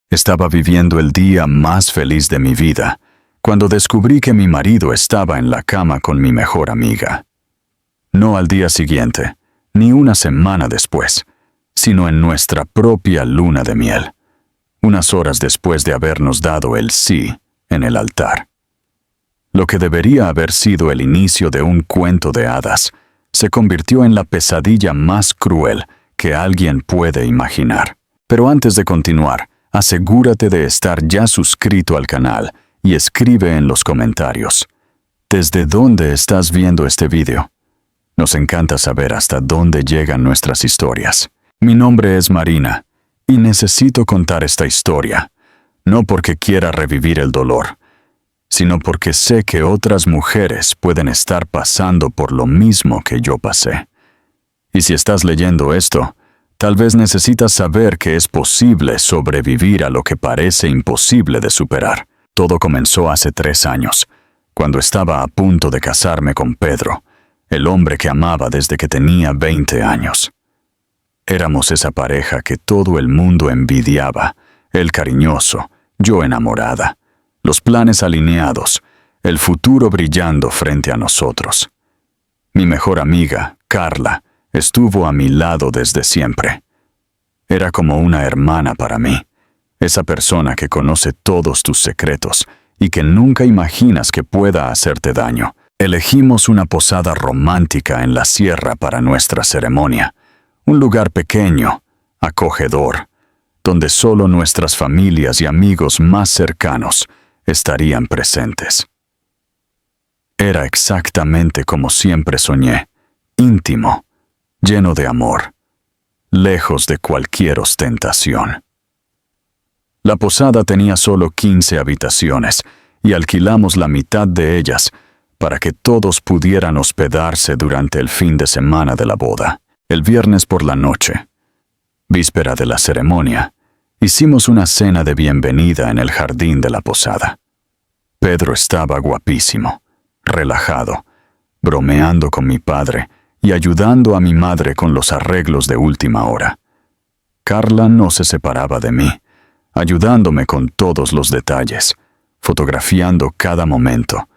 Estaba viviendo el día más feliz de mi vida, cuando descubrí que mi marido estaba en la cama con mi mejor amiga. No al día siguiente, ni una semana después, sino en nuestra propia luna de miel, unas horas después de habernos dado el sí en el altar. Lo que debería haber sido el inicio de un cuento de hadas, se convirtió en la pesadilla más cruel que alguien puede imaginar. Pero antes de continuar, asegúrate de estar ya suscrito al canal y escribe en los comentarios. ¿Desde dónde estás viendo este video? Nos encanta saber hasta dónde llegan nuestras historias. Mi nombre es Marina, y necesito contar esta historia, no porque quiera revivir el dolor, sino porque sé que otras mujeres pueden estar pasando por lo mismo que yo pasé. Y si estás leyendo esto, tal vez necesitas saber que es posible sobrevivir a lo que parece imposible de superar. Todo comenzó hace 3 años, cuando estaba a punto de casarme con Pedro, el hombre que amaba desde que tenía 20 años. Éramos esa pareja que todo el mundo envidiaba, él cariñoso, yo enamorada, los planes alineados, el futuro brillando frente a nosotros. Mi mejor amiga, Carla, estuvo a mi lado desde siempre. Era como una hermana para mí, esa persona que conoce todos tus secretos y que nunca imaginas que pueda hacerte daño. Elegimos una posada romántica en la sierra para nuestra ceremonia, un lugar pequeño, acogedor, donde solo nuestras familias y amigos más cercanos estarían presentes. Era exactamente como siempre soñé, íntimo, lleno de amor, lejos de cualquier ostentación. La posada tenía solo 15 habitaciones y alquilamos la mitad de ellas para que todos pudieran hospedarse durante el fin de semana de la boda. El viernes por la noche, víspera de la ceremonia, hicimos una cena de bienvenida en el jardín de la posada. Pedro estaba guapísimo, relajado, bromeando con mi padre y ayudando a mi madre con los arreglos de última hora. Carla no se separaba de mí, ayudándome con todos los detalles, fotografiando cada momento,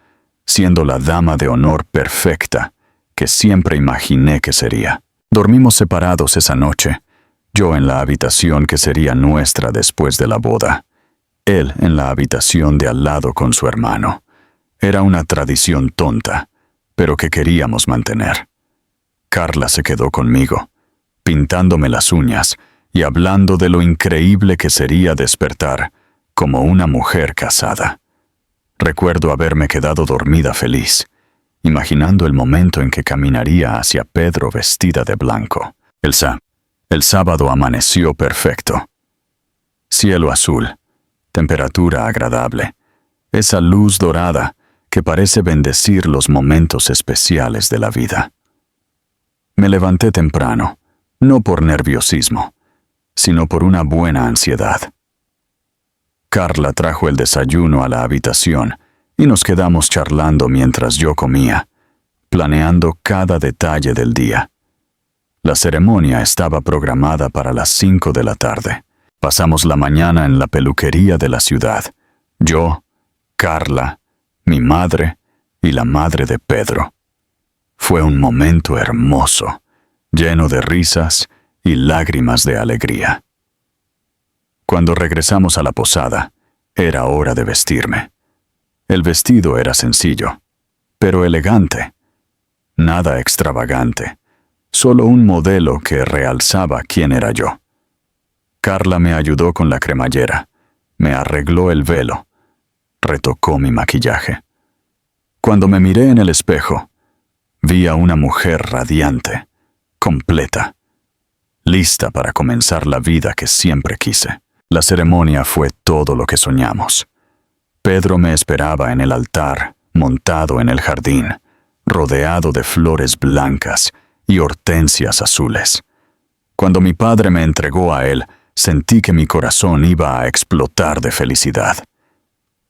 siendo la dama de honor perfecta que siempre imaginé que sería. Dormimos separados esa noche, yo en la habitación que sería nuestra después de la boda, él en la habitación de al lado con su hermano. Era una tradición tonta, pero que queríamos mantener. Carla se quedó conmigo, pintándome las uñas y hablando de lo increíble que sería despertar como una mujer casada. Recuerdo haberme quedado dormida feliz, imaginando el momento en que caminaría hacia Pedro vestida de blanco. El sábado amaneció perfecto. Cielo azul, temperatura agradable, esa luz dorada que parece bendecir los momentos especiales de la vida. Me levanté temprano, no por nerviosismo, sino por una buena ansiedad. Carla trajo el desayuno a la habitación y nos quedamos charlando mientras yo comía, planeando cada detalle del día. La ceremonia estaba programada para las 5 de la tarde. Pasamos la mañana en la peluquería de la ciudad, yo, Carla, mi madre y la madre de Pedro. Fue un momento hermoso, lleno de risas y lágrimas de alegría. Cuando regresamos a la posada, era hora de vestirme. El vestido era sencillo, pero elegante. Nada extravagante, solo un modelo que realzaba quién era yo. Carla me ayudó con la cremallera, me arregló el velo, retocó mi maquillaje. Cuando me miré en el espejo, vi a una mujer radiante, completa, lista para comenzar la vida que siempre quise. La ceremonia fue todo lo que soñamos. Pedro me esperaba en el altar, montado en el jardín, rodeado de flores blancas y hortensias azules. Cuando mi padre me entregó a él, sentí que mi corazón iba a explotar de felicidad.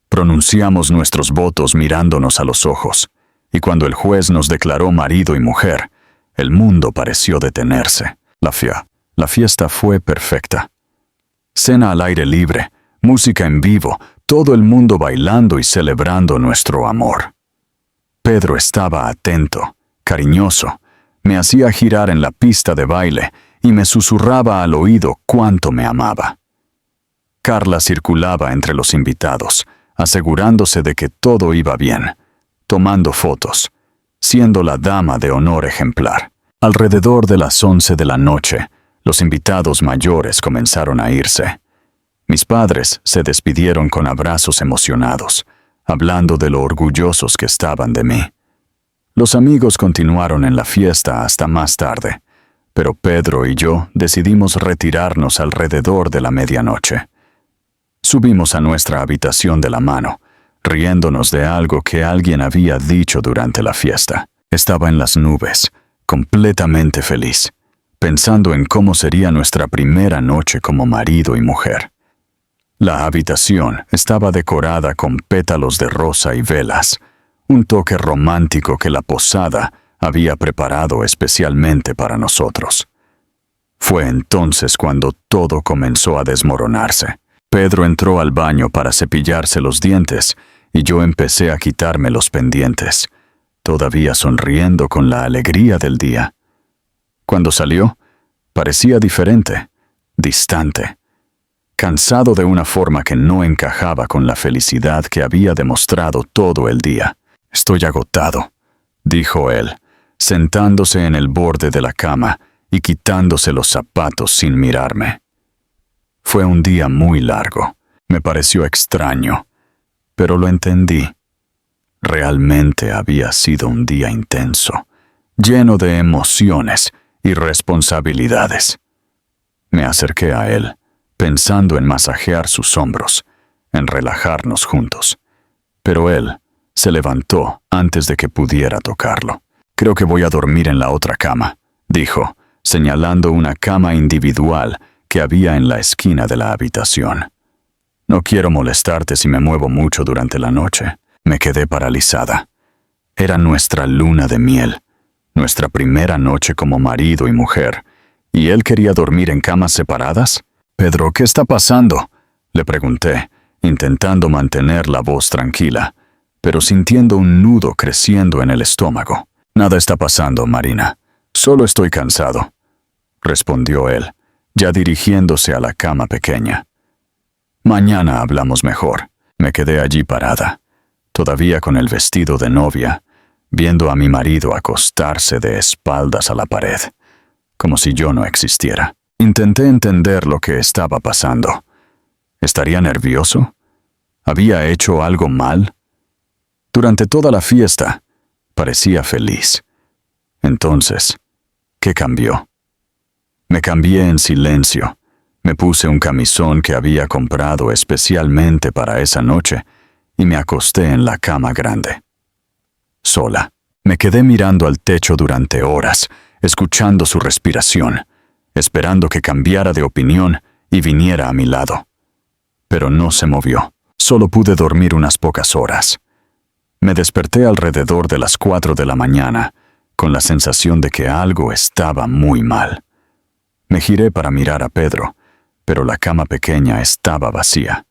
Pronunciamos nuestros votos mirándonos a los ojos, y cuando el juez nos declaró marido y mujer, el mundo pareció detenerse. La fiesta fue perfecta. Cena al aire libre, música en vivo, todo el mundo bailando y celebrando nuestro amor. Pedro estaba atento, cariñoso, me hacía girar en la pista de baile y me susurraba al oído cuánto me amaba. Carla circulaba entre los invitados, asegurándose de que todo iba bien, tomando fotos, siendo la dama de honor ejemplar. Alrededor de las 11 de la noche, los invitados mayores comenzaron a irse. Mis padres se despidieron con abrazos emocionados, hablando de lo orgullosos que estaban de mí. Los amigos continuaron en la fiesta hasta más tarde, pero Pedro y yo decidimos retirarnos alrededor de la medianoche. Subimos a nuestra habitación de la mano, riéndonos de algo que alguien había dicho durante la fiesta. Estaba en las nubes, completamente feliz, pensando en cómo sería nuestra primera noche como marido y mujer. La habitación estaba decorada con pétalos de rosa y velas, un toque romántico que la posada había preparado especialmente para nosotros. Fue entonces cuando todo comenzó a desmoronarse. Pedro entró al baño para cepillarse los dientes y yo empecé a quitarme los pendientes, todavía sonriendo con la alegría del día. Cuando salió, parecía diferente, distante, cansado de una forma que no encajaba con la felicidad que había demostrado todo el día. «Estoy agotado», dijo él, sentándose en el borde de la cama y quitándose los zapatos sin mirarme. Fue un día muy largo. Me pareció extraño, pero lo entendí. Realmente había sido un día intenso, lleno de emociones y responsabilidades. Me acerqué a él, pensando en masajear sus hombros, en relajarnos juntos. Pero él se levantó antes de que pudiera tocarlo. «Creo que voy a dormir en la otra cama», dijo, señalando una cama individual que había en la esquina de la habitación. «No quiero molestarte si me muevo mucho durante la noche». Me quedé paralizada. Era nuestra luna de miel, nuestra primera noche como marido y mujer, ¿y él quería dormir en camas separadas? «Pedro, ¿qué está pasando?», le pregunté, intentando mantener la voz tranquila, pero sintiendo un nudo creciendo en el estómago. «Nada está pasando, Marina. Solo estoy cansado», respondió él, ya dirigiéndose a la cama pequeña. «Mañana hablamos mejor». Me quedé allí parada, todavía con el vestido de novia, viendo a mi marido acostarse de espaldas a la pared, como si yo no existiera. Intenté entender lo que estaba pasando. ¿Estaría nervioso? ¿Había hecho algo mal? Durante toda la fiesta, parecía feliz. Entonces, ¿qué cambió? Me cambié en silencio. Me puse un camisón que había comprado especialmente para esa noche y me acosté en la cama grande. Sola. Me quedé mirando al techo durante horas, escuchando su respiración, esperando que cambiara de opinión y viniera a mi lado. Pero no se movió. Solo pude dormir unas pocas horas. Me desperté alrededor de las 4 de la mañana, con la sensación de que algo estaba muy mal. Me giré para mirar a Pedro, pero la cama pequeña estaba vacía.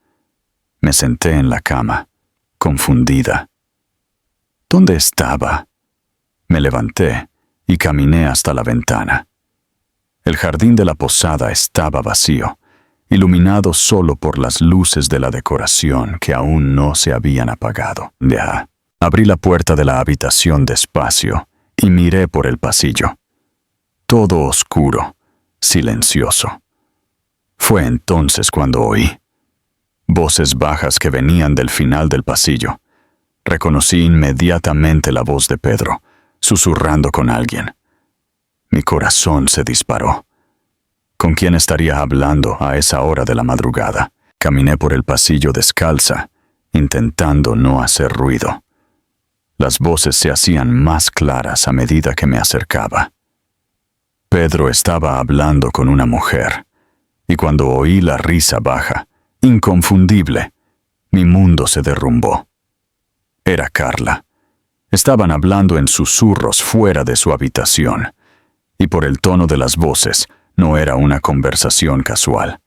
Me senté en la cama, confundida. ¿Dónde estaba? Me levanté y caminé hasta la ventana. El jardín de la posada estaba vacío, iluminado solo por las luces de la decoración que aún no se habían apagado. Ya. Abrí la puerta de la habitación despacio y miré por el pasillo. Todo oscuro, silencioso. Fue entonces cuando oí voces bajas que venían del final del pasillo. Reconocí inmediatamente la voz de Pedro, susurrando con alguien. Mi corazón se disparó. ¿Con quién estaría hablando a esa hora de la madrugada? Caminé por el pasillo descalza, intentando no hacer ruido. Las voces se hacían más claras a medida que me acercaba. Pedro estaba hablando con una mujer, y cuando oí la risa baja, inconfundible, mi mundo se derrumbó. Era Carla. Estaban hablando en susurros fuera de su habitación, y por el tono de las voces no era una conversación casual.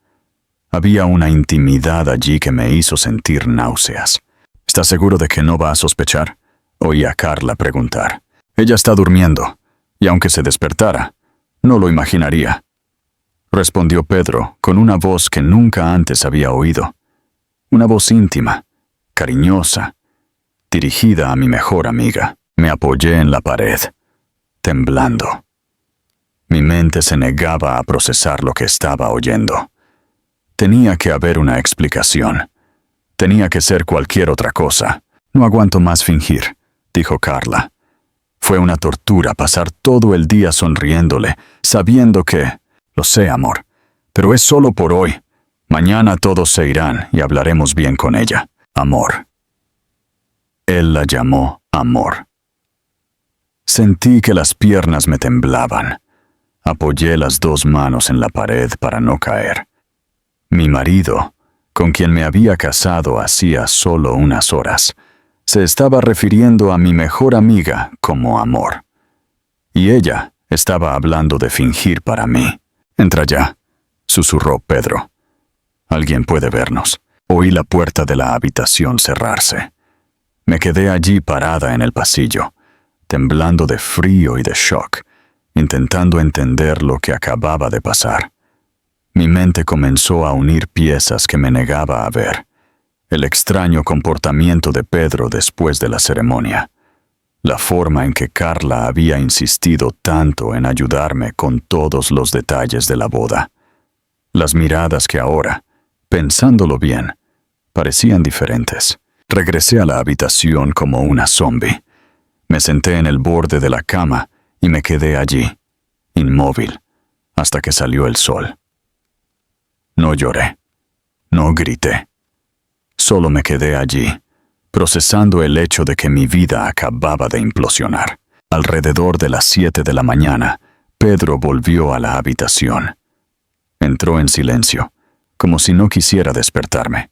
Había una intimidad allí que me hizo sentir náuseas. ¿Estás seguro de que no va a sospechar? Oí a Carla preguntar. Ella está durmiendo, y aunque se despertara, no lo imaginaría. Respondió Pedro con una voz que nunca antes había oído. Una voz íntima, cariñosa, dirigida a mi mejor amiga. Me apoyé en la pared, temblando. Mi mente se negaba a procesar lo que estaba oyendo. Tenía que haber una explicación. Tenía que ser cualquier otra cosa. No aguanto más fingir, dijo Carla. Fue una tortura pasar todo el día sonriéndole, sabiendo que... Lo sé, amor, pero es solo por hoy. Mañana todos se irán y hablaremos bien con ella. Amor. Él la llamó amor. Sentí que las piernas me temblaban. Apoyé las dos manos en la pared para no caer. Mi marido, con quien me había casado hacía solo unas horas, se estaba refiriendo a mi mejor amiga como amor. Y ella estaba hablando de fingir para mí. Entra ya, susurró Pedro. Alguien puede vernos. Oí la puerta de la habitación cerrarse. Me quedé allí parada en el pasillo, temblando de frío y de shock, intentando entender lo que acababa de pasar. Mi mente comenzó a unir piezas que me negaba a ver. El extraño comportamiento de Pedro después de la ceremonia. La forma en que Carla había insistido tanto en ayudarme con todos los detalles de la boda. Las miradas que ahora, pensándolo bien, parecían diferentes. Regresé a la habitación como una zombie. Me senté en el borde de la cama y me quedé allí, inmóvil, hasta que salió el sol. No lloré, no grité. Solo me quedé allí, procesando el hecho de que mi vida acababa de implosionar. Alrededor de las 7 de la mañana, Pedro volvió a la habitación. Entró en silencio, como si no quisiera despertarme.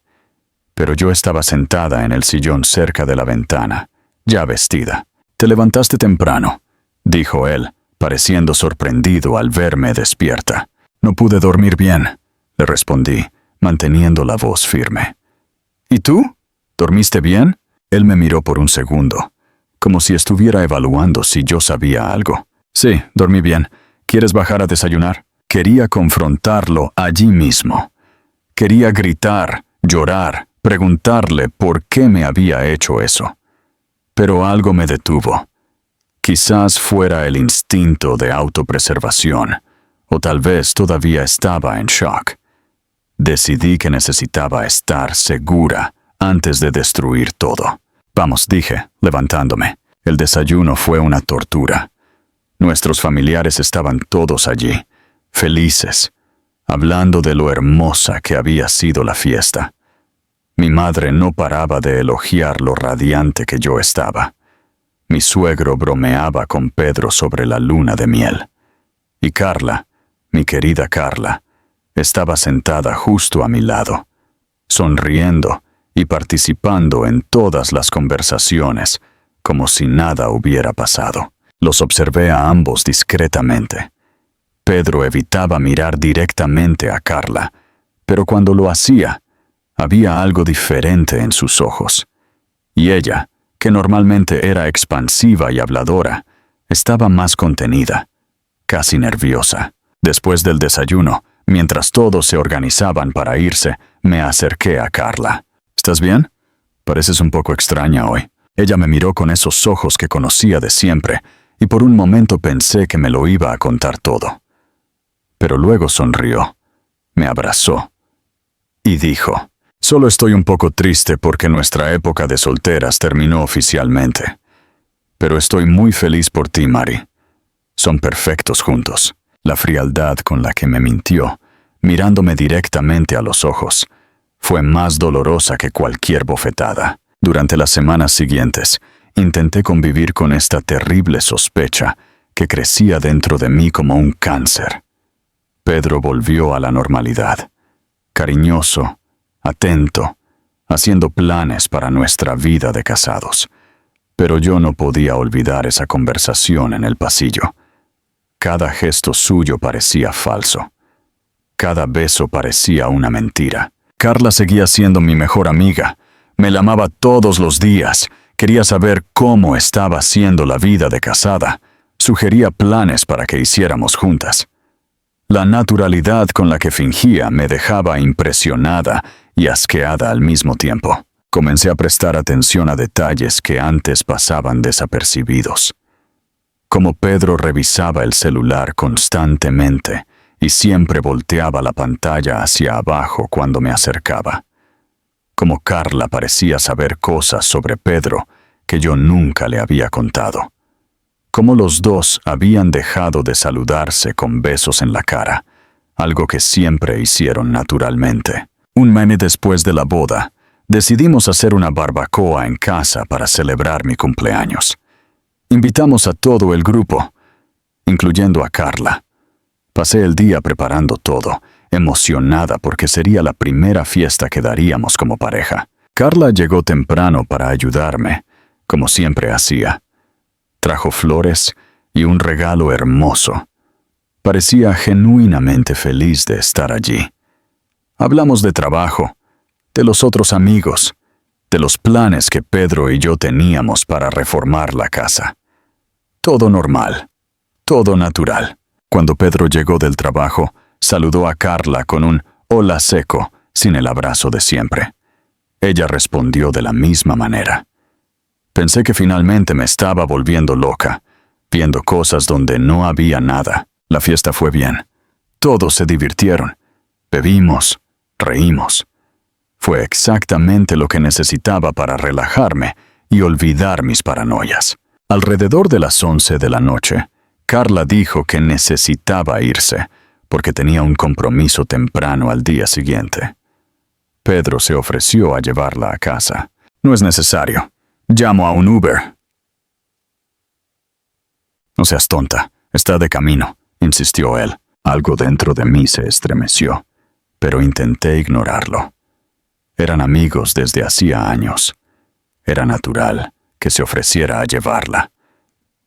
Pero yo estaba sentada en el sillón cerca de la ventana, ya vestida. «Te levantaste temprano», dijo él, pareciendo sorprendido al verme despierta. «No pude dormir bien», le respondí, manteniendo la voz firme. «¿Y tú? ¿Dormiste bien?» Él me miró por un segundo, como si estuviera evaluando si yo sabía algo. «Sí, dormí bien. ¿Quieres bajar a desayunar?» Quería confrontarlo allí mismo. Quería gritar, llorar, preguntarle por qué me había hecho eso. Pero algo me detuvo. Quizás fuera el instinto de autopreservación, o tal vez todavía estaba en shock. Decidí que necesitaba estar segura antes de destruir todo. «Vamos», dije, levantándome. El desayuno fue una tortura. Nuestros familiares estaban todos allí, felices, hablando de lo hermosa que había sido la fiesta. Mi madre no paraba de elogiar lo radiante que yo estaba. Mi suegro bromeaba con Pedro sobre la luna de miel. Y Carla, mi querida Carla, estaba sentada justo a mi lado, sonriendo y participando en todas las conversaciones, como si nada hubiera pasado. Los observé a ambos discretamente. Pedro evitaba mirar directamente a Carla, pero cuando lo hacía, había algo diferente en sus ojos. Y ella, que normalmente era expansiva y habladora, estaba más contenida, casi nerviosa. Después del desayuno, mientras todos se organizaban para irse, me acerqué a Carla. «¿Estás bien? Pareces un poco extraña hoy». Ella me miró con esos ojos que conocía de siempre, y por un momento pensé que me lo iba a contar todo. Pero luego sonrió, me abrazó y dijo: «Solo estoy un poco triste porque nuestra época de solteras terminó oficialmente. Pero estoy muy feliz por ti, Mari. Son perfectos juntos». La frialdad con la que me mintió, mirándome directamente a los ojos, fue más dolorosa que cualquier bofetada. Durante las semanas siguientes, intenté convivir con esta terrible sospecha que crecía dentro de mí como un cáncer. Pedro volvió a la normalidad, cariñoso, atento, haciendo planes para nuestra vida de casados. Pero yo no podía olvidar esa conversación en el pasillo. Cada gesto suyo parecía falso. cada beso parecía una mentira. Carla seguía siendo mi mejor amiga. Me la amaba todos los días. Quería saber cómo estaba siendo la vida de casada. Sugería planes para que hiciéramos juntas. La naturalidad con la que fingía me dejaba impresionada y asqueada al mismo tiempo. Comencé a prestar atención a detalles que antes pasaban desapercibidos. Como Pedro revisaba el celular constantemente y siempre volteaba la pantalla hacia abajo cuando me acercaba. Como Carla parecía saber cosas sobre Pedro que yo nunca le había contado. Como los dos habían dejado de saludarse con besos en la cara, algo que siempre hicieron naturalmente. Un mes después de la boda, decidimos hacer una barbacoa en casa para celebrar mi cumpleaños. Invitamos a todo el grupo, incluyendo a Carla. Pasé el día preparando todo, emocionada porque sería la primera fiesta que daríamos como pareja. Carla llegó temprano para ayudarme, como siempre hacía. Trajo flores y un regalo hermoso. Parecía genuinamente feliz de estar allí. Hablamos de trabajo, de los otros amigos, de los planes que Pedro y yo teníamos para reformar la casa. Todo normal, todo natural. Cuando Pedro llegó del trabajo, saludó a Carla con un hola seco, sin el abrazo de siempre. Ella respondió de la misma manera. Pensé que finalmente me estaba volviendo loca, viendo cosas donde no había nada. La fiesta fue bien. Todos se divirtieron. Bebimos, reímos. Fue exactamente lo que necesitaba para relajarme y olvidar mis paranoias. Alrededor de las 11 de la noche, Carla dijo que necesitaba irse, porque tenía un compromiso temprano al día siguiente. Pedro se ofreció a llevarla a casa. No es necesario. Llamo a un Uber. No seas tonta, está de camino, insistió él. Algo dentro de mí se estremeció, pero intenté ignorarlo. Eran amigos desde hacía años. Era natural que se ofreciera a llevarla.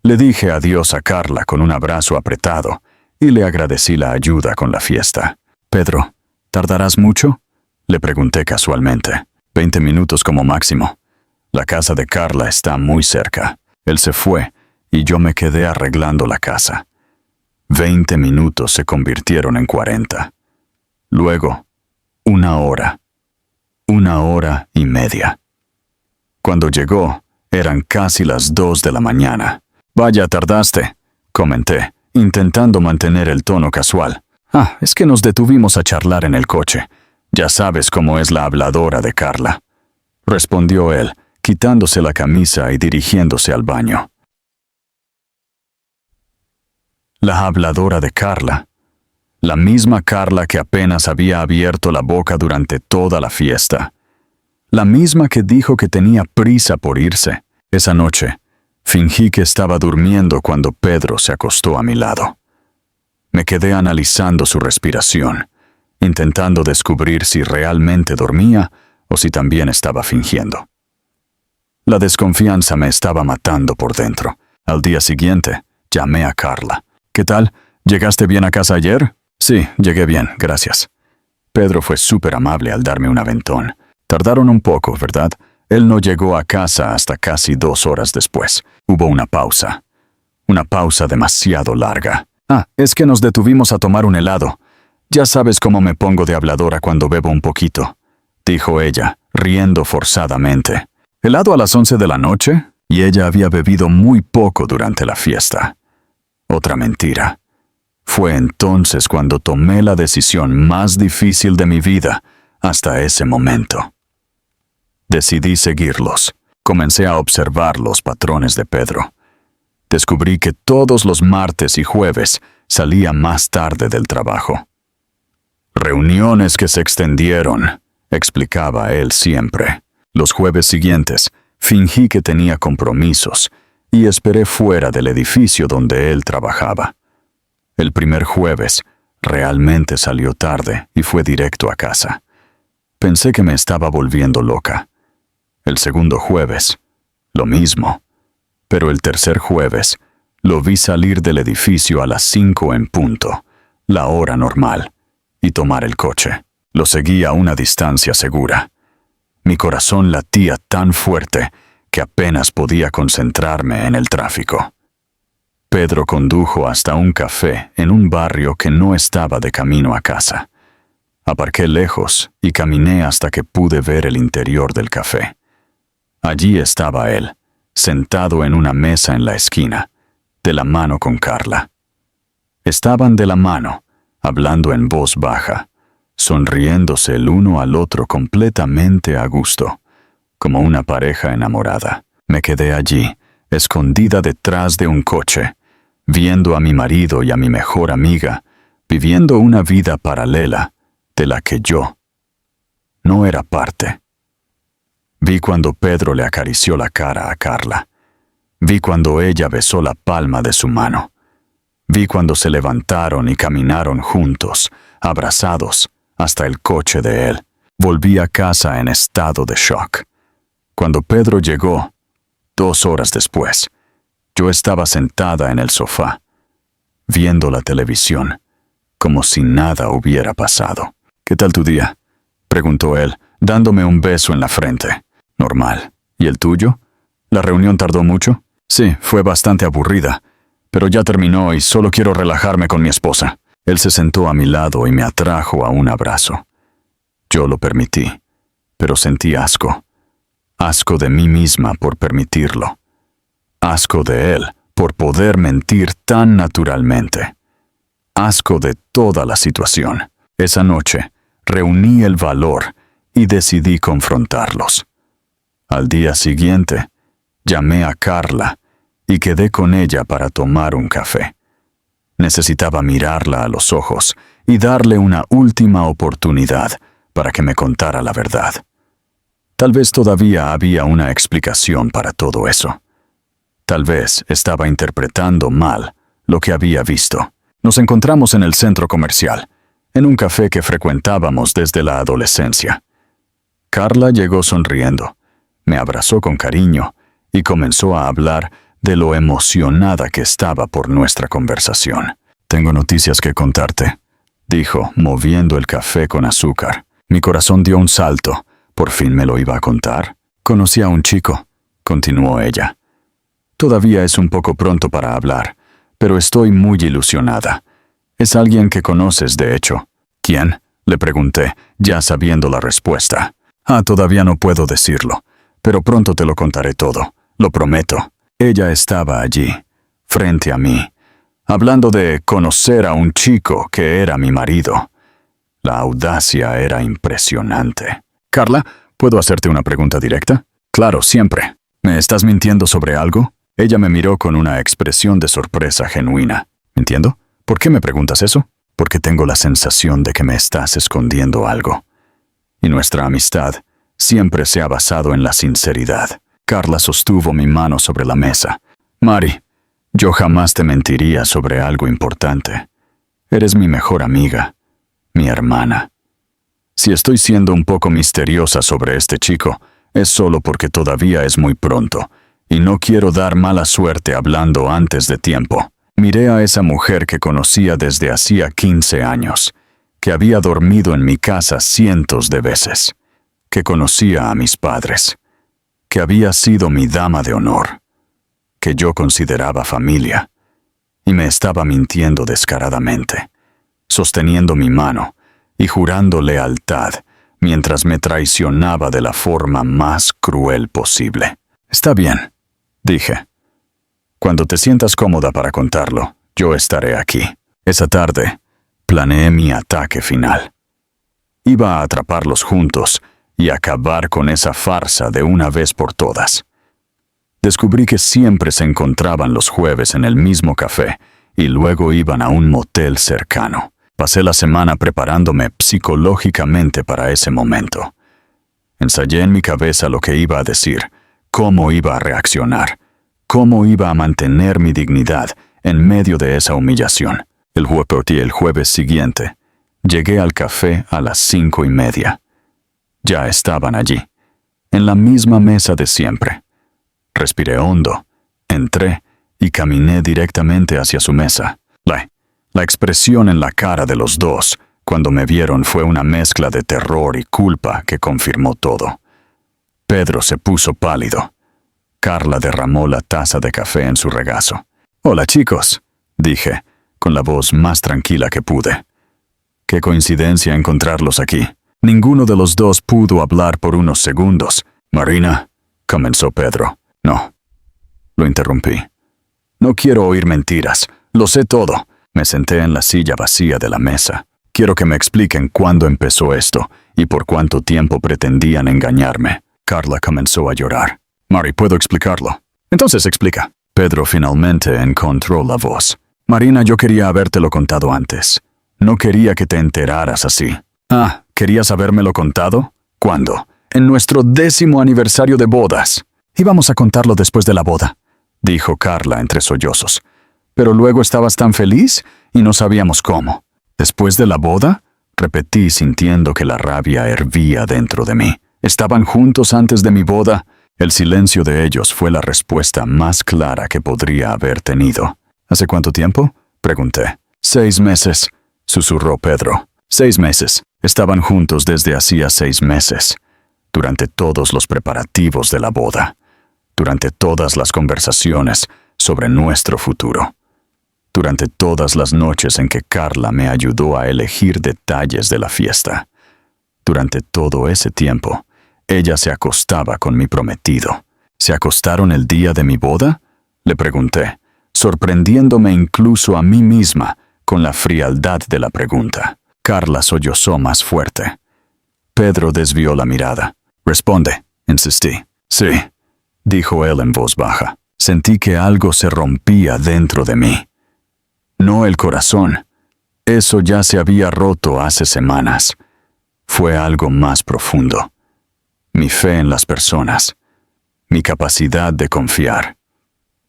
Le dije adiós a Carla con un abrazo apretado y le agradecí la ayuda con la fiesta. «Pedro, ¿tardarás mucho?», le pregunté casualmente. 20 minutos como máximo. La casa de Carla está muy cerca. Él se fue y yo me quedé arreglando la casa. 20 minutos se convirtieron en 40. Luego, 1 hora. 1 hora y media. Cuando llegó, eran casi las 2 de la mañana. «Vaya, tardaste», comenté, intentando mantener el tono casual. Es que nos detuvimos a charlar en el coche. Ya sabes cómo es la habladora de Carla», respondió él, quitándose la camisa y dirigiéndose al baño. La habladora de Carla. La misma Carla que apenas había abierto la boca durante toda la fiesta. La misma que dijo que tenía prisa por irse. Esa noche, fingí que estaba durmiendo cuando Pedro se acostó a mi lado. Me quedé analizando su respiración, intentando descubrir si realmente dormía o si también estaba fingiendo. La desconfianza me estaba matando por dentro. Al día siguiente, llamé a Carla. «¿Qué tal? ¿Llegaste bien a casa ayer?» «Sí, llegué bien, gracias». Pedro fue súper amable al darme un aventón. Tardaron un poco, ¿verdad? Él no llegó a casa hasta casi 2 horas después. Hubo una pausa. Una pausa demasiado larga. Es que nos detuvimos a tomar un helado. Ya sabes cómo me pongo de habladora cuando bebo un poquito», dijo ella, riendo forzadamente. ¿Helado a las 11 de la noche? Y ella había bebido muy poco durante la fiesta. Otra mentira. Fue entonces cuando tomé la decisión más difícil de mi vida hasta ese momento. Decidí seguirlos. Comencé a observar los patrones de Pedro. Descubrí que todos los martes y jueves salía más tarde del trabajo. «Reuniones que se extendieron», explicaba él siempre. Los jueves siguientes, fingí que tenía compromisos y esperé fuera del edificio donde él trabajaba. El primer jueves, realmente salió tarde y fue directo a casa. Pensé que me estaba volviendo loca. El segundo jueves, lo mismo. Pero el tercer jueves, lo vi salir del edificio a las 5 en punto, la hora normal, y tomar el coche. Lo seguí a una distancia segura. Mi corazón latía tan fuerte que apenas podía concentrarme en el tráfico. Pedro condujo hasta un café en un barrio que no estaba de camino a casa. Aparqué lejos y caminé hasta que pude ver el interior del café. Allí estaba él, sentado en una mesa en la esquina, de la mano con Carla. Estaban de la mano, hablando en voz baja, sonriéndose el uno al otro completamente a gusto, como una pareja enamorada. Me quedé allí, escondida detrás de un coche, viendo a mi marido y a mi mejor amiga, viviendo una vida paralela de la que yo no era parte. Vi cuando Pedro le acarició la cara a Carla. Vi cuando ella besó la palma de su mano. Vi cuando se levantaron y caminaron juntos, abrazados, hasta el coche de él. Volví a casa en estado de shock. Cuando Pedro llegó, 2 horas después, yo estaba sentada en el sofá, viendo la televisión, como si nada hubiera pasado. «¿Qué tal tu día?», preguntó él, dándome un beso en la frente. «Normal. ¿Y el tuyo? ¿La reunión tardó mucho?» «Sí, fue bastante aburrida, pero ya terminó y solo quiero relajarme con mi esposa». Él se sentó a mi lado y me atrajo a un abrazo. Yo lo permití, pero sentí asco. Asco de mí misma por permitirlo. Asco de él por poder mentir tan naturalmente. Asco de toda la situación. Esa noche, reuní el valor y decidí confrontarlos. Al día siguiente, llamé a Carla y quedé con ella para tomar un café. Necesitaba mirarla a los ojos y darle una última oportunidad para que me contara la verdad. Tal vez todavía había una explicación para todo eso. Tal vez estaba interpretando mal lo que había visto. Nos encontramos en el centro comercial, en un café que frecuentábamos desde la adolescencia. Carla llegó sonriendo, me abrazó con cariño y comenzó a hablar de lo emocionada que estaba por nuestra conversación. «Tengo noticias que contarte», dijo, moviendo el café con azúcar. Mi corazón dio un salto. ¿Por fin me lo iba a contar? «Conocí a un chico», continuó ella. «Todavía es un poco pronto para hablar, pero estoy muy ilusionada. Es alguien que conoces, de hecho». «¿Quién?», le pregunté, ya sabiendo la respuesta. Todavía no puedo decirlo, pero pronto te lo contaré todo, lo prometo». Ella estaba allí, frente a mí, hablando de conocer a un chico que era mi marido. La audacia era impresionante. «Carla, ¿puedo hacerte una pregunta directa?» «Claro, siempre». «¿Me estás mintiendo sobre algo?» Ella me miró con una expresión de sorpresa genuina. «¿Mintiendo? ¿Por qué me preguntas eso?» «Porque tengo la sensación de que me estás escondiendo algo. Y nuestra amistad siempre se ha basado en la sinceridad». Carla sostuvo mi mano sobre la mesa. «Mari, yo jamás te mentiría sobre algo importante. Eres mi mejor amiga, mi hermana. Si estoy siendo un poco misteriosa sobre este chico, es solo porque todavía es muy pronto, y no quiero dar mala suerte hablando antes de tiempo. Miré a esa mujer que conocía desde hacía 15 años, que había dormido en mi casa cientos de veces, que conocía a mis padres, que había sido mi dama de honor, que yo consideraba familia, y me estaba mintiendo descaradamente, sosteniendo mi mano y jurando lealtad mientras me traicionaba de la forma más cruel posible. «Está bien», dije. «Cuando te sientas cómoda para contarlo, yo estaré aquí». Esa tarde, planeé mi ataque final. Iba a atraparlos juntos y acabar con esa farsa de una vez por todas. Descubrí que siempre se encontraban los jueves en el mismo café y luego iban a un motel cercano. Pasé la semana preparándome psicológicamente para ese momento. Ensayé en mi cabeza lo que iba a decir, cómo iba a reaccionar, cómo iba a mantener mi dignidad en medio de esa humillación. El jueves siguiente, llegué al café a las 5:30. Ya estaban allí, en la misma mesa de siempre. Respiré hondo, entré y caminé directamente hacia su mesa. La expresión en la cara de los dos Cuando me vieron fue una mezcla de terror y culpa que confirmó todo. Pedro se puso pálido. Carla derramó la taza de café en su regazo. «Hola, chicos», dije, con la voz más tranquila que pude. «Qué coincidencia encontrarlos aquí». Ninguno de los dos pudo hablar por unos segundos. «Marina», comenzó Pedro. «No», lo interrumpí. «No quiero oír mentiras. Lo sé todo». Me senté en la silla vacía de la mesa. «Quiero que me expliquen cuándo empezó esto y por cuánto tiempo pretendían engañarme». Carla comenzó a llorar. «Mari, ¿puedo explicarlo?» «Entonces explica». Pedro finalmente encontró la voz. «Marina, yo quería habértelo contado antes. No quería que te enteraras así». «Ah, ¿querías habérmelo contado? ¿Cuándo?» «En nuestro 10º aniversario de bodas». «Íbamos a contarlo después de la boda», dijo Carla entre sollozos. «Pero luego estabas tan feliz y no sabíamos cómo». «¿Después de la boda?», repetí sintiendo que la rabia hervía dentro de mí. «¿Estaban juntos antes de mi boda?». El silencio de ellos fue la respuesta más clara que podría haber tenido. «¿Hace cuánto tiempo?», pregunté. 6 meses», susurró Pedro. 6 meses. Estaban juntos desde hacía 6 meses. Durante todos los preparativos de la boda. Durante todas las conversaciones sobre nuestro futuro. Durante todas las noches en que Carla me ayudó a elegir detalles de la fiesta. Durante todo ese tiempo, ella se acostaba con mi prometido. ¿Se acostaron el día de mi boda?, le pregunté, sorprendiéndome incluso a mí misma con la frialdad de la pregunta. Carla sollozó más fuerte. Pedro desvió la mirada. «Responde», insistí. «Sí», dijo él en voz baja. Sentí que algo se rompía dentro de mí. No el corazón. Eso ya se había roto hace semanas. Fue algo más profundo. Mi fe en las personas. Mi capacidad de confiar.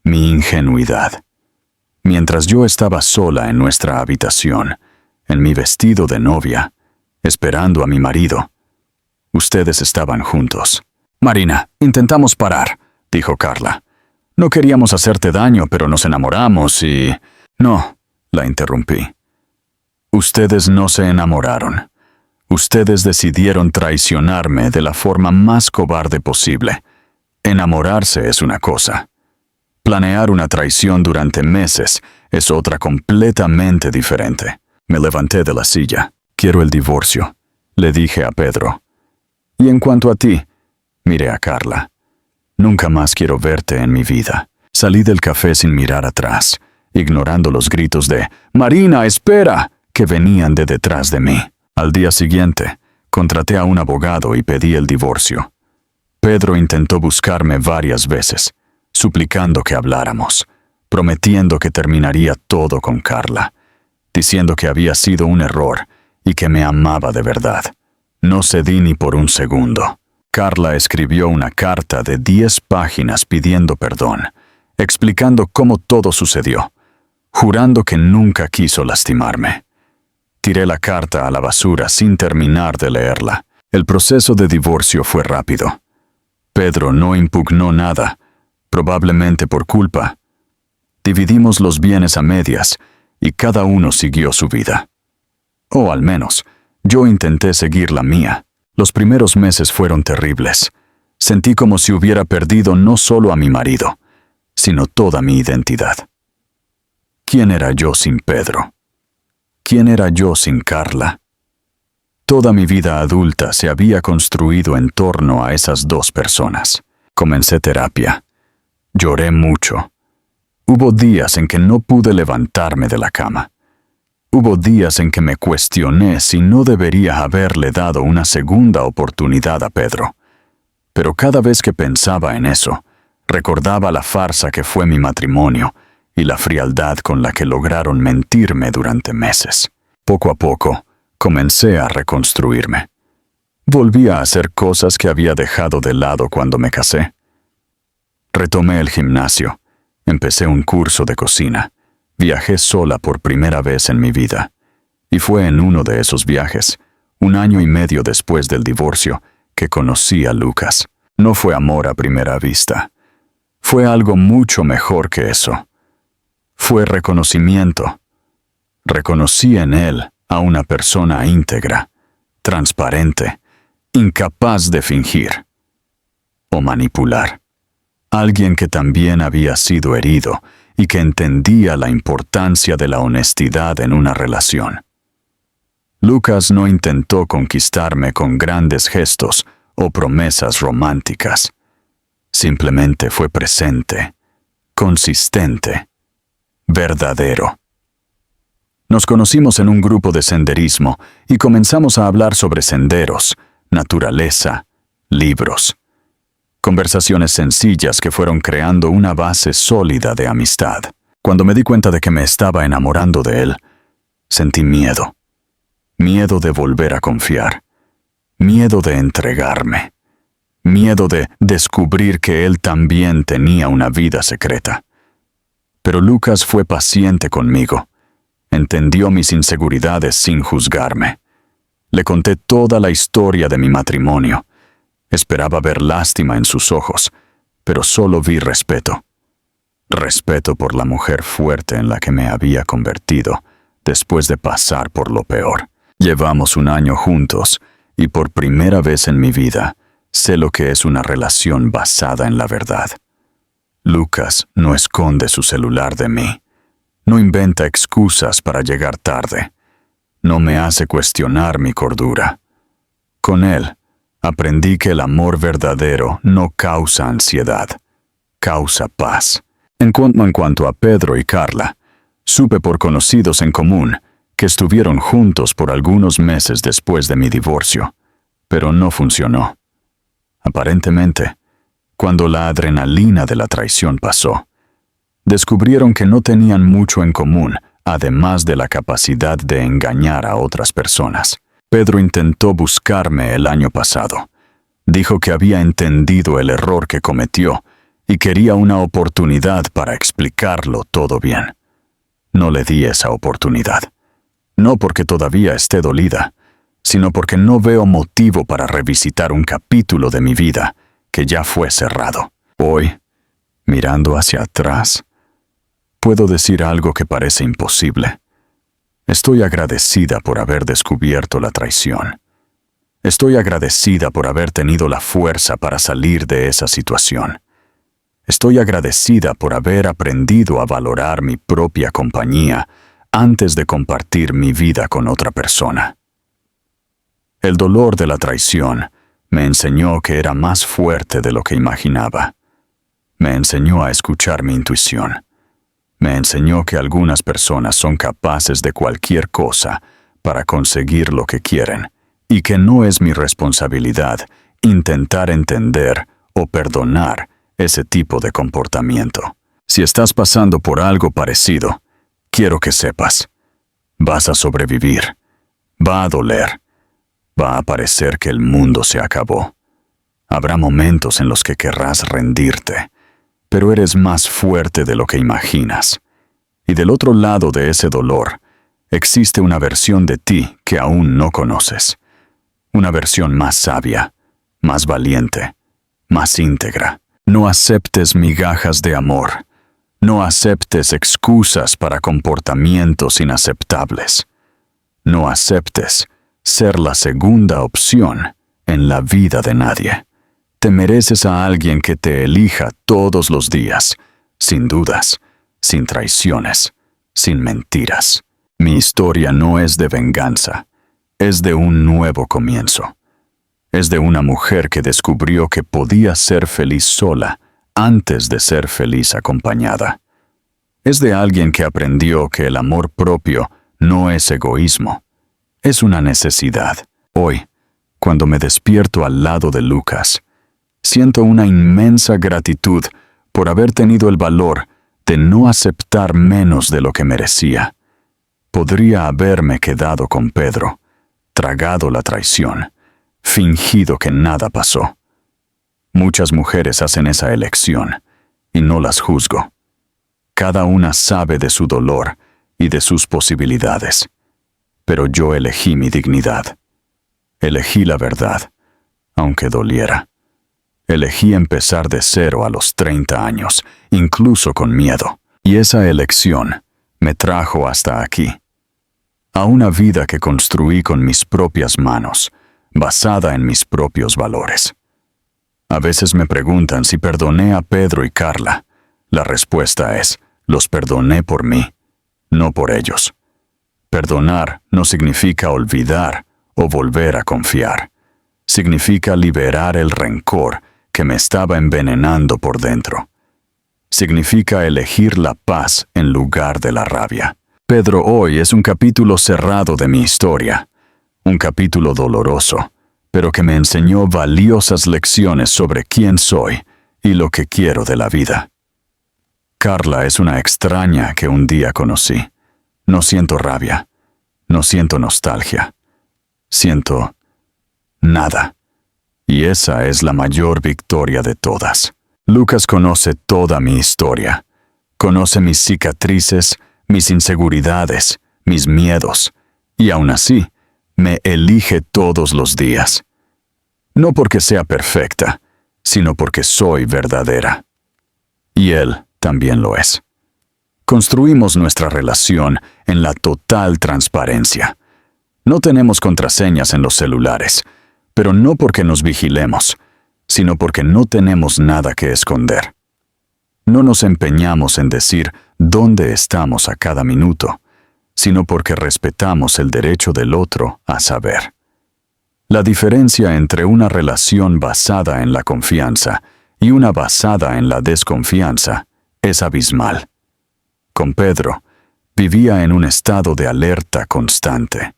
Mi ingenuidad. Mientras yo estaba sola en nuestra habitación, en mi vestido de novia, esperando a mi marido, ustedes estaban juntos. «Marina, intentamos parar», dijo Carla. «No queríamos hacerte daño, pero nos enamoramos y...» «No», la interrumpí. «Ustedes no se enamoraron. Ustedes decidieron traicionarme de la forma más cobarde posible. Enamorarse es una cosa. Planear una traición durante meses es otra completamente diferente». Me levanté de la silla. «Quiero el divorcio», le dije a Pedro. «Y en cuanto a ti», miré a Carla. «Nunca más quiero verte en mi vida». Salí del café sin mirar atrás, ignorando los gritos de «Marina, espera», que venían de detrás de mí. Al día siguiente, contraté a un abogado y pedí el divorcio. Pedro intentó buscarme varias veces, suplicando que habláramos, prometiendo que terminaría todo con Carla, diciendo que había sido un error y que me amaba de verdad. No cedí ni por un segundo. Carla escribió una carta de 10 páginas pidiendo perdón, explicando cómo todo sucedió, jurando que nunca quiso lastimarme. Tiré la carta a la basura sin terminar de leerla. El proceso de divorcio fue rápido. Pedro no impugnó nada, probablemente por culpa. Dividimos los bienes a medias y cada uno siguió su vida. O al menos, yo intenté seguir la mía. Los primeros meses fueron terribles. Sentí como si hubiera perdido no solo a mi marido, sino toda mi identidad. ¿Quién era yo sin Pedro? ¿Quién era yo sin Carla? Toda mi vida adulta se había construido en torno a esas 2 personas. Comencé terapia. Lloré mucho. Hubo días en que no pude levantarme de la cama. Hubo días en que me cuestioné si no debería haberle dado una segunda oportunidad a Pedro. Pero cada vez que pensaba en eso, recordaba la farsa que fue mi matrimonio y la frialdad con la que lograron mentirme durante meses. Poco a poco, comencé a reconstruirme. Volví a hacer cosas que había dejado de lado cuando me casé. Retomé el gimnasio, empecé un curso de cocina, viajé sola por primera vez en mi vida. Y fue en uno de esos viajes, 1 año y medio después del divorcio, que conocí a Lucas. No fue amor a primera vista. Fue algo mucho mejor que eso. Fue reconocimiento. Reconocí en él a una persona íntegra, transparente, incapaz de fingir o manipular. Alguien que también había sido herido y que entendía la importancia de la honestidad en una relación. Lucas no intentó conquistarme con grandes gestos o promesas románticas. Simplemente fue presente, consistente, verdadero. Nos conocimos en un grupo de senderismo y comenzamos a hablar sobre senderos, naturaleza, libros. Conversaciones sencillas que fueron creando una base sólida de amistad. Cuando me di cuenta de que me estaba enamorando de él, sentí miedo. Miedo de volver a confiar. Miedo de entregarme. Miedo de descubrir que él también tenía una vida secreta. Pero Lucas fue paciente conmigo. Entendió mis inseguridades sin juzgarme. Le conté toda la historia de mi matrimonio. Esperaba ver lástima en sus ojos, pero solo vi respeto. Respeto por la mujer fuerte en la que me había convertido después de pasar por lo peor. Llevamos 1 año juntos y por primera vez en mi vida sé lo que es una relación basada en la verdad. Lucas no esconde su celular de mí. No inventa excusas para llegar tarde. No me hace cuestionar mi cordura. Con él, aprendí que el amor verdadero no causa ansiedad, causa paz. En cuanto a Pedro y Carla, supe por conocidos en común que estuvieron juntos por algunos meses después de mi divorcio, pero no funcionó. Aparentemente, cuando la adrenalina de la traición pasó, descubrieron que no tenían mucho en común, además de la capacidad de engañar a otras personas. Pedro intentó buscarme el año pasado. Dijo que había entendido el error que cometió y quería una oportunidad para explicarlo todo bien. No le di esa oportunidad. No porque todavía esté dolida, sino porque no veo motivo para revisitar un capítulo de mi vida que ya fue cerrado. Hoy, mirando hacia atrás, puedo decir algo que parece imposible. Estoy agradecida por haber descubierto la traición. Estoy agradecida por haber tenido la fuerza para salir de esa situación. Estoy agradecida por haber aprendido a valorar mi propia compañía antes de compartir mi vida con otra persona. El dolor de la traición me enseñó que era más fuerte de lo que imaginaba. Me enseñó a escuchar mi intuición. Me enseñó que algunas personas son capaces de cualquier cosa para conseguir lo que quieren y que no es mi responsabilidad intentar entender o perdonar ese tipo de comportamiento. Si estás pasando por algo parecido, quiero que sepas, vas a sobrevivir, va a doler, va a parecer que el mundo se acabó. Habrá momentos en los que querrás rendirte, pero eres más fuerte de lo que imaginas. Y del otro lado de ese dolor, existe una versión de ti que aún no conoces. Una versión más sabia, más valiente, más íntegra. No aceptes migajas de amor. No aceptes excusas para comportamientos inaceptables. No aceptes ser la segunda opción en la vida de nadie. Te mereces a alguien que te elija todos los días, sin dudas, sin traiciones, sin mentiras. Mi historia no es de venganza, es de un nuevo comienzo. Es de una mujer que descubrió que podía ser feliz sola antes de ser feliz acompañada. Es de alguien que aprendió que el amor propio no es egoísmo, es una necesidad. Hoy, cuando me despierto al lado de Lucas, siento una inmensa gratitud por haber tenido el valor de no aceptar menos de lo que merecía. Podría haberme quedado con Pedro, tragado la traición, fingido que nada pasó. Muchas mujeres hacen esa elección, y no las juzgo. Cada una sabe de su dolor y de sus posibilidades. Pero yo elegí mi dignidad. Elegí la verdad, aunque doliera. Elegí empezar de cero a los 30 años, incluso con miedo. Y esa elección me trajo hasta aquí. a una vida que construí con mis propias manos, basada en mis propios valores. A veces me preguntan si perdoné a Pedro y Carla. La respuesta es, los perdoné por mí, no por ellos. Perdonar no significa olvidar o volver a confiar. Significa liberar el rencor que me estaba envenenando por dentro. Significa elegir la paz en lugar de la rabia. Pedro hoy es un capítulo cerrado de mi historia, un capítulo doloroso, pero que me enseñó valiosas lecciones sobre quién soy y lo que quiero de la vida. Carla es una extraña que un día conocí. No siento rabia, no siento nostalgia, siento nada. Y esa es la mayor victoria de todas. Lucas conoce toda mi historia. Conoce mis cicatrices, mis inseguridades, mis miedos. Y aún así, me elige todos los días. No porque sea perfecta, sino porque soy verdadera. Y él también lo es. Construimos nuestra relación en la total transparencia. No tenemos contraseñas en los celulares, pero no porque nos vigilemos, sino porque no tenemos nada que esconder. No nos empeñamos en decir dónde estamos a cada minuto, sino porque respetamos el derecho del otro a saber. La diferencia entre una relación basada en la confianza y una basada en la desconfianza es abismal. Con Pedro, vivía en un estado de alerta constante,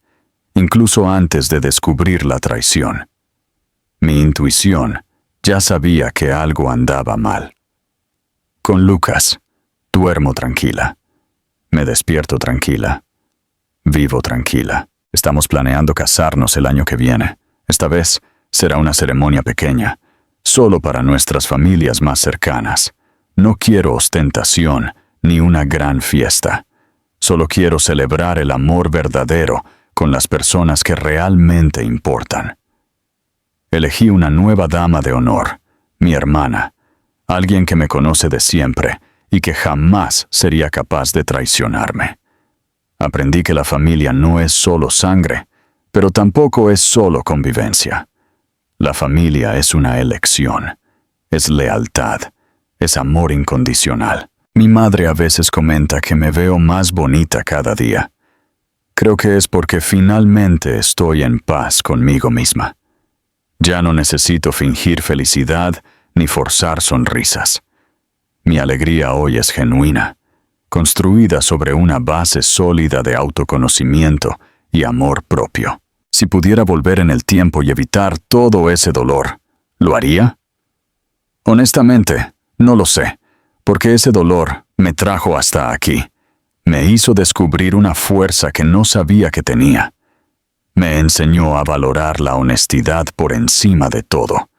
incluso antes de descubrir la traición. Mi intuición ya sabía que algo andaba mal. Con Lucas, duermo tranquila, me despierto tranquila, vivo tranquila. Estamos planeando casarnos el año que viene. Esta vez será una ceremonia pequeña, solo para nuestras familias más cercanas. No quiero ostentación ni una gran fiesta. Solo quiero celebrar el amor verdadero con las personas que realmente importan. Elegí una nueva dama de honor, mi hermana, alguien que me conoce de siempre y que jamás sería capaz de traicionarme. Aprendí que la familia no es solo sangre, pero tampoco es solo convivencia. La familia es una elección, es lealtad, es amor incondicional. Mi madre a veces comenta que me veo más bonita cada día. Creo que es porque finalmente estoy en paz conmigo misma. Ya no necesito fingir felicidad ni forzar sonrisas. Mi alegría hoy es genuina, construida sobre una base sólida de autoconocimiento y amor propio. Si pudiera volver en el tiempo y evitar todo ese dolor, ¿lo haría? Honestamente, no lo sé, porque ese dolor me trajo hasta aquí. Me hizo descubrir una fuerza que no sabía que tenía. Me enseñó a valorar la honestidad por encima de todo.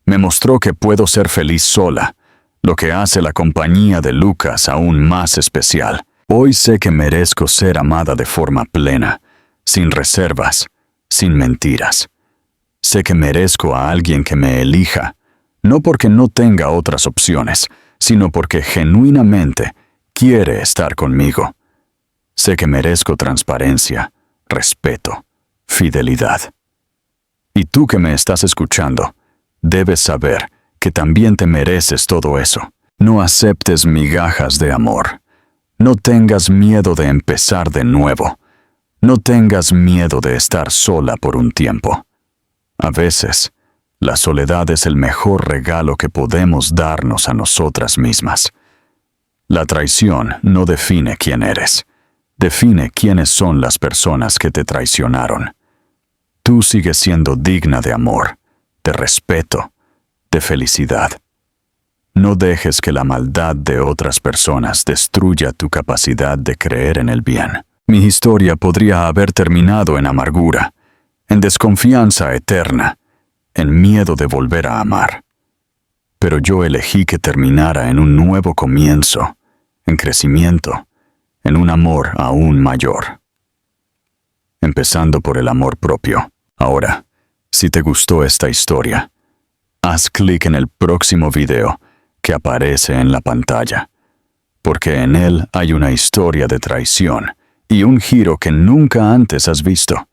Me mostró que puedo ser feliz sola, lo que hace la compañía de Lucas aún más especial. Hoy sé que merezco ser amada de forma plena, sin reservas, sin mentiras. Sé que merezco a alguien que me elija, no porque no tenga otras opciones, sino porque genuinamente quiere estar conmigo. Sé que merezco transparencia, respeto, fidelidad. Y tú que me estás escuchando, debes saber que también te mereces todo eso. No aceptes migajas de amor. No tengas miedo de empezar de nuevo. No tengas miedo de estar sola por un tiempo. A veces, la soledad es el mejor regalo que podemos darnos a nosotras mismas. La traición no define quién eres. Define quiénes son las personas que te traicionaron. Tú sigues siendo digna de amor, de respeto, de felicidad. No dejes que la maldad de otras personas destruya tu capacidad de creer en el bien. Mi historia podría haber terminado en amargura, en desconfianza eterna, en miedo de volver a amar. Pero yo elegí que terminara en un nuevo comienzo, en crecimiento, en un amor aún mayor. Empezando por el amor propio. Ahora, si te gustó esta historia, haz clic en el próximo video que aparece en la pantalla, porque en él hay una historia de traición y un giro que nunca antes has visto.